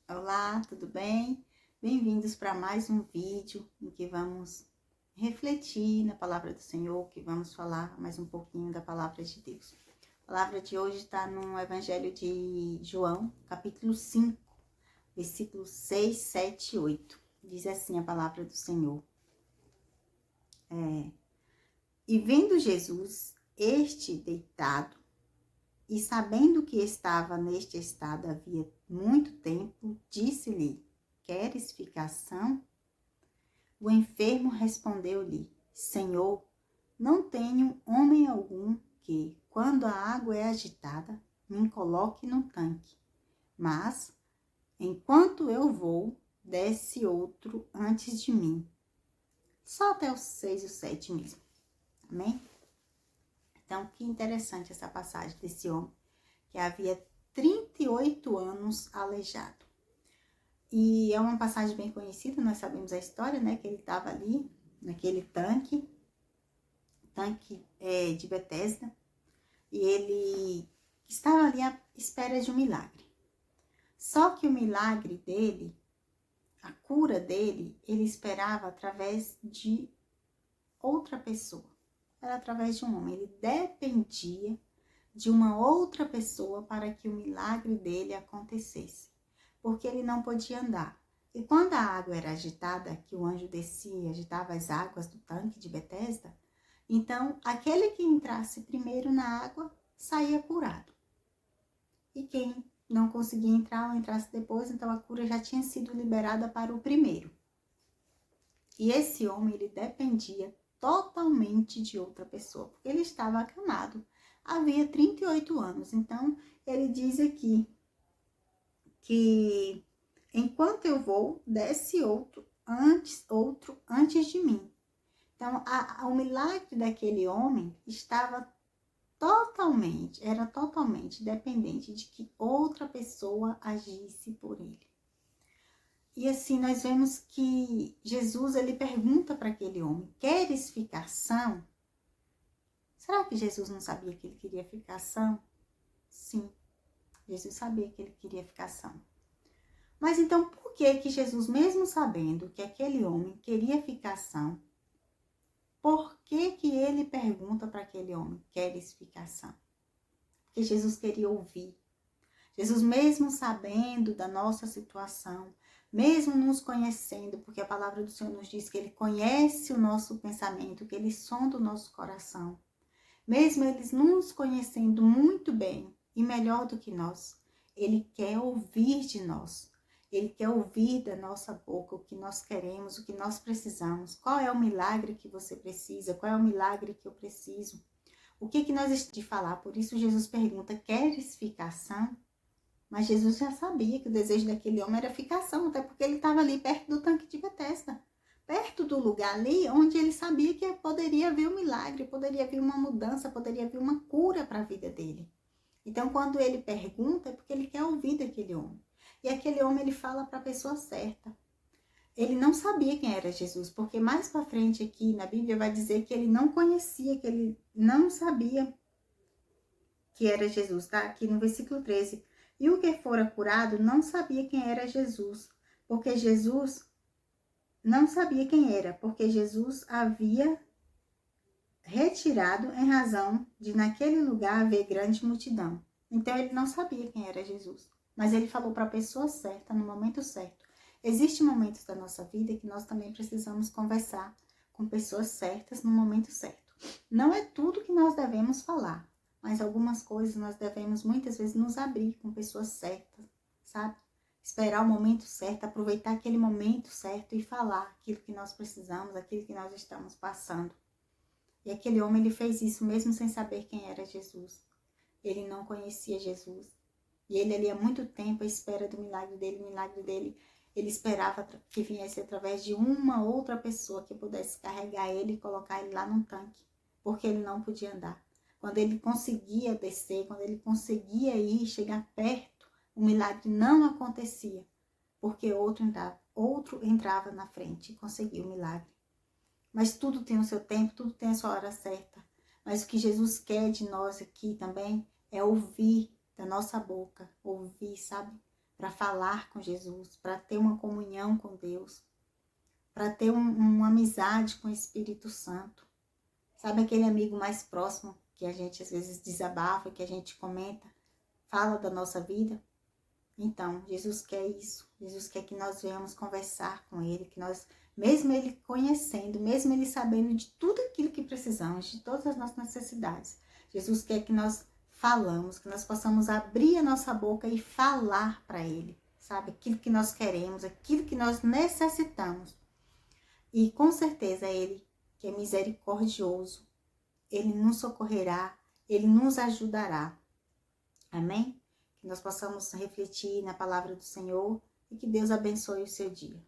Olá, tudo bem? Bem-vindos para mais um vídeo em que vamos refletir na palavra do Senhor, que vamos falar mais um pouquinho da palavra de Deus. A palavra de hoje está no Evangelho de João, capítulo 5, versículos 6, 7 e 8. Diz assim a palavra do Senhor. E vendo Jesus, este deitado, e sabendo que estava neste estado havia muito tempo, disse-lhe: Queres ficar são? O enfermo respondeu-lhe: Senhor, não tenho homem algum que, quando a água é agitada, me coloque no tanque. Mas, enquanto eu vou, desce outro antes de mim. Só até os 6 e o 7 mesmo. Amém? Então, que interessante essa passagem desse homem que havia 38 anos aleijado. E é uma passagem bem conhecida, nós sabemos a história, né? Que ele estava ali, naquele tanque de Betesda, e ele estava ali à espera de um milagre. Só que o milagre dele, a cura dele, ele esperava através de outra pessoa. Era através de um homem. Ele dependia de uma outra pessoa para que o milagre dele acontecesse, porque ele não podia andar. E quando a água era agitada, que o anjo descia e agitava as águas do tanque de Betesda, então aquele que entrasse primeiro na água saía curado. E quem não conseguia entrar ou entrasse depois, então a cura já tinha sido liberada para o primeiro. E esse homem, ele dependia totalmente de outra pessoa, porque ele estava acamado. Havia 38 anos. Então, ele diz aqui que enquanto eu vou, desce outro antes de mim. Então, o milagre daquele homem era totalmente dependente de que outra pessoa agisse por ele. E assim, nós vemos que Jesus, ele pergunta para aquele homem: Queres ficar são? Será que Jesus não sabia que ele queria ficar são? Sim, Jesus sabia que ele queria ficar são. Mas então, por que Jesus, mesmo sabendo que aquele homem queria ficar são, por que ele pergunta para aquele homem: Queres ficar são? Porque Jesus queria ouvir. Jesus, mesmo sabendo da nossa situação, mesmo nos conhecendo, porque a palavra do Senhor nos diz que Ele conhece o nosso pensamento, que Ele sonda o nosso coração. Mesmo Ele nos conhecendo muito bem e melhor do que nós, Ele quer ouvir de nós. Ele quer ouvir da nossa boca o que nós queremos, o que nós precisamos. Qual é o milagre que você precisa? Qual é o milagre que eu preciso? O que nós estamos de falar? Por isso Jesus pergunta: Queres ficar são? Mas Jesus já sabia que o desejo daquele homem era ficar são, até porque ele estava ali perto do tanque de Betesda, perto do lugar ali onde ele sabia que poderia haver um milagre, poderia haver uma mudança, poderia haver uma cura para a vida dele. Então, quando ele pergunta, é porque ele quer ouvir daquele homem. E aquele homem, ele fala para a pessoa certa. Ele não sabia quem era Jesus, porque mais para frente aqui na Bíblia vai dizer que ele não conhecia, que ele não sabia que era Jesus, tá? Aqui no versículo 13. E o que fora curado não sabia quem era Jesus, porque Jesus não sabia quem era, porque Jesus havia retirado em razão de naquele lugar haver grande multidão. Então ele não sabia quem era Jesus, mas ele falou para a pessoa certa no momento certo. Existem momentos da nossa vida que nós também precisamos conversar com pessoas certas no momento certo. Não é tudo que nós devemos falar, mas algumas coisas nós devemos muitas vezes nos abrir com pessoas certas, sabe? Esperar o momento certo, aproveitar aquele momento certo e falar aquilo que nós precisamos, aquilo que nós estamos passando. E aquele homem, ele fez isso mesmo sem saber quem era Jesus. Ele não conhecia Jesus. E ele ali há muito tempo à espera do milagre dele, ele esperava que viesse através de uma outra pessoa que pudesse carregar ele e colocar ele lá num tanque, porque ele não podia andar. Quando ele conseguia descer, quando ele conseguia ir, chegar perto, o milagre não acontecia, porque outro entrava na frente e conseguia o milagre. Mas tudo tem o seu tempo, tudo tem a sua hora certa. Mas o que Jesus quer de nós aqui também é ouvir da nossa boca, ouvir, sabe? para falar com Jesus, para ter uma comunhão com Deus, para ter uma amizade com o Espírito Santo. Sabe aquele amigo mais próximo que a gente às vezes desabafa, que a gente comenta, fala da nossa vida? Então, Jesus quer isso. Jesus quer que nós venhamos conversar com Ele, que nós, mesmo Ele conhecendo, mesmo Ele sabendo de tudo aquilo que precisamos, de todas as nossas necessidades, Jesus quer que nós falamos, que nós possamos abrir a nossa boca e falar para Ele, sabe? Aquilo que nós queremos, aquilo que nós necessitamos. E com certeza Ele, que é misericordioso, Ele nos socorrerá, Ele nos ajudará. Amém? Que nós possamos refletir na palavra do Senhor e que Deus abençoe o seu dia.